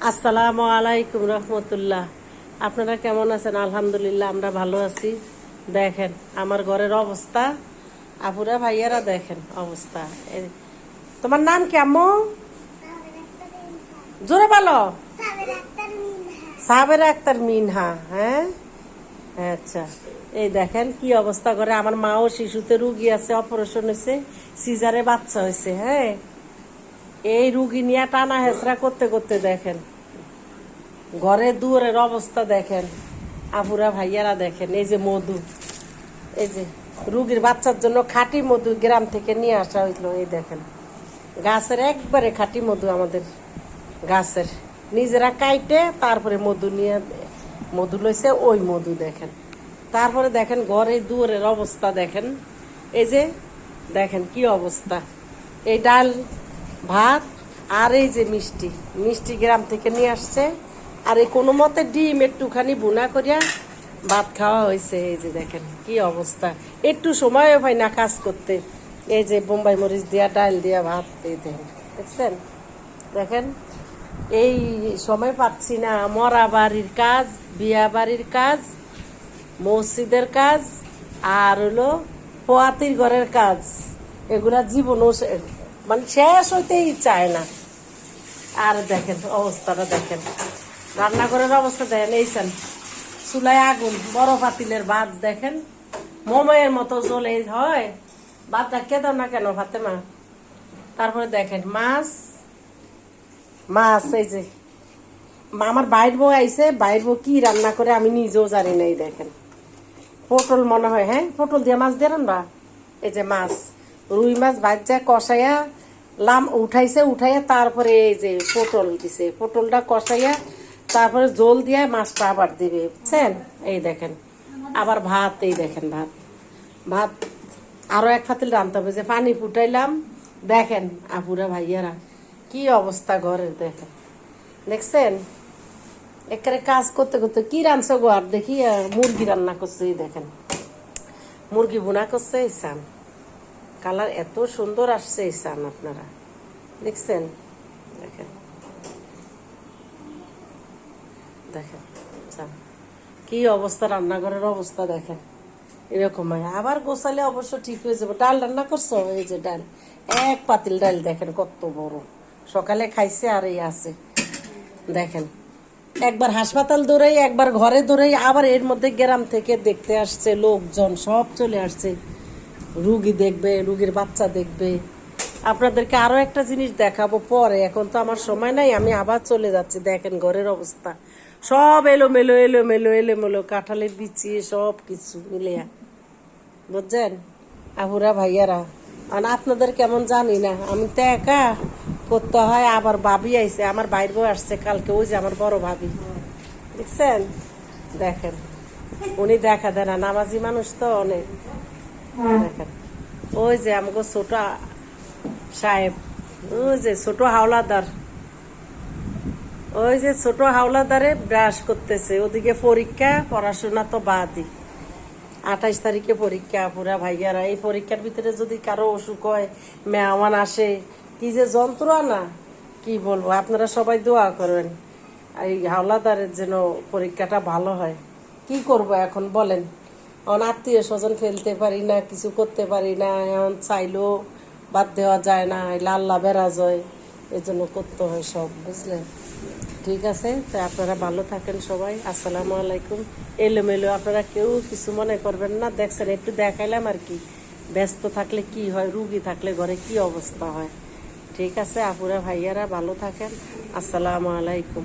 আসসালামু আলাইকুম রহমতুল্লাহ। আপনারা কেমন আছেন? আলহামদুলিল্লাহ আমরা ভালো আছি। দেখেন আমার ঘরের অবস্থা, আপুরা ভাইয়ারা দেখেন অবস্থা। তোমার নাম কি আম্মু? জোরে বলো। সাবেরা আক্তার মিনহা। হ্যাঁ আচ্ছা, এই দেখেন কি অবস্থা করে। আমার মাও শিশুতে রুগী আছে, অপারেশন হয়েছে, সিজারে বাচ্চা হয়েছে। হ্যাঁ, এই রুগী নিয়ে টানা হেঁচড়া করতে করতে দেখেন ঘরে দুয়ারের অবস্থা দেখেন। আপুরা ভাইয়ারা দেখেন, এই যে মধু, এই যে রুগীর বাচ্চার জন্য খাঁটি মধু গ্রাম থেকে নিয়ে আসা হইল। এই দেখেন গাছের একবারে খাঁটি মধু, আমাদের গাছের নিজেরা কাইটে তারপরে মধু নিয়ে মধু লইছে, ওই মধু দেখেন। তারপরে দেখেন ঘরে দুয়ারের অবস্থা দেখেন, এই যে দেখেন কি অবস্থা। এই ডাল ভাত আর এই যে মিষ্টি, মিষ্টি গ্রাম থেকে নিয়ে আসছে। আর এই কোনো মতে ডিম একটুখানি বুনা করিয়া ভাত খাওয়া হয়েছে। এই যে দেখেন কি অবস্থা, একটু সময়ও পাই না কাজ করতে। এই যে বোম্বাই মরিচ দিয়া ডাল দিয়া ভাত, এই দেখেন দেখছেন, দেখেন এই সময় পাচ্ছি না। মরা বাড়ির কাজ, বিয়া বাড়ির কাজ, মসজিদের কাজ, আর হলো পোয়াতির ঘরের কাজ, এগুলা জীবনও মানে শেষ হইতেই চায় না। আর দেখেন অবস্থাটা দেখেন, রান্নাঘরের অবস্থা দেখেন। এইছেন চুলায় আগুন, বড় পাতিলের ভাত দেখেন মোমের মতো জ্বলে হয়। ভাতটা কে দাও না কেন ভাতে মা। তারপরে দেখেন মাছ, মাছ এই যে আমার বাইর বউ আইছে, বাইর বউ কি রান্না করে আমি নিজেও জানি না। এই দেখেন পটল মনে হয়, হ্যাঁ পটল দিয়ে মাছ দিয়ে রান্না। এই যে মাছ, রুই মাছ ভাজা কষাইয়া লাম উঠাইছে, উঠাইয়া তারপরে এই যে পটল দিছে, পটলটা কষাইয়া তারপরে জল দিয়ে মাছটা আবার দিবে, বুঝছেন। এই দেখেন আবার ভাত, এই দেখেন ভাত, ভাত আরো এক পাতিল রানতে হবে। যে পানি ফুটাইলাম দেখেন আপুরা ভাইয়ারা কি অবস্থা ঘরের দেখেন, দেখছেন একেবারে কাজ করতে করতে। কি রানছো গো? আর দেখি মুরগি রান্না করছে, এই দেখেন মুরগি বোনা করছে। এই সান কালার এত সুন্দর আসছে, এই সান আপনারা দেখছেন, দেখেন দেখেন কি অবস্থা, রান্নাঘরের অবস্থা দেখেন এরকম হয়। আবার গোছালে অবশ্য ঠিক হয়ে যাবে। ডাল রান্না করছো, এই যে ডাল এক পাতিল ডাল দেখেন কত বড়, সকালে খাইছে আর এই আছে দেখেন। একবার হাসপাতাল দৌড়াই, একবার ঘরে দৌড়াই, আবার এর মধ্যে গ্রাম থেকে দেখতে আসছে লোকজন, সব চলে আসছে রুগী দেখবে, রুগীর বাচ্চা দেখবে। আপনাদেরকে আরো একটা জিনিস দেখাবো পরে, এখন তো আমার সময় নাই, আমি আবার চলে যাচ্ছি। দেখেন ঘরের অবস্থা সব এলোমেলো এলোমেলো এলোমেলো, কাঁঠালের বিচি সব কিছু মিলিয়া, বুঝছেন আপুরা ভাইয়ারা। আর আপনাদের কেমন জানি না, আমি তো একা করতে হয়। আবার ভাবি আইছে, আমার বাইর বউ আসছে কালকে, ওই যে আমার বড় ভাবি দেখছেন, দেখেন উনি দেখা দেয় না, নামাজি মানুষ তো অনেক। দেখেন ওই যে আমাকে ছোট সাহেব, ওই যে ছোট হাওলাদার, ওই যে ছোট হাওলাদারে ব্রাশ করতেছে। ওদিকে পরীক্ষা, পড়াশোনা তো বাদই। 28 তারিখে পরীক্ষা পুরা ভাইয়ারা। এই পরীক্ষার ভিতরে যদি কারো অসুখ হয়, মেহমান আসে, কি যে যন্ত্রণা কি বলবো। আপনারা সবাই দোয়া করবেন এই হাওলাদারের যেন পরীক্ষাটা ভালো হয়। কি করব এখন বলেন, এখন আত্মীয় স্বজন ফেলতে পারি না, কিছু করতে পারি না, এখন চাইলেও বাদ দেওয়া যায় না, লাল্লা বেড়া যায়, এই জন্য করতে হয় সব, বুঝলেন। ঠিক আছে, তাই আপনারা ভালো থাকেন সবাই। আসসালামু আলাইকুম। এলোমেলো আপনারা কেউ কিছু মনে করবেন না, দেখছেন একটু দেখাইলাম আর কি। ব্যস্ত থাকলে কি হয়, রুগী থাকলে ঘরে কি অবস্থা হয়। ঠিক আছে আপুরা ভাইয়ারা ভালো থাকেন। আসসালামু আলাইকুম।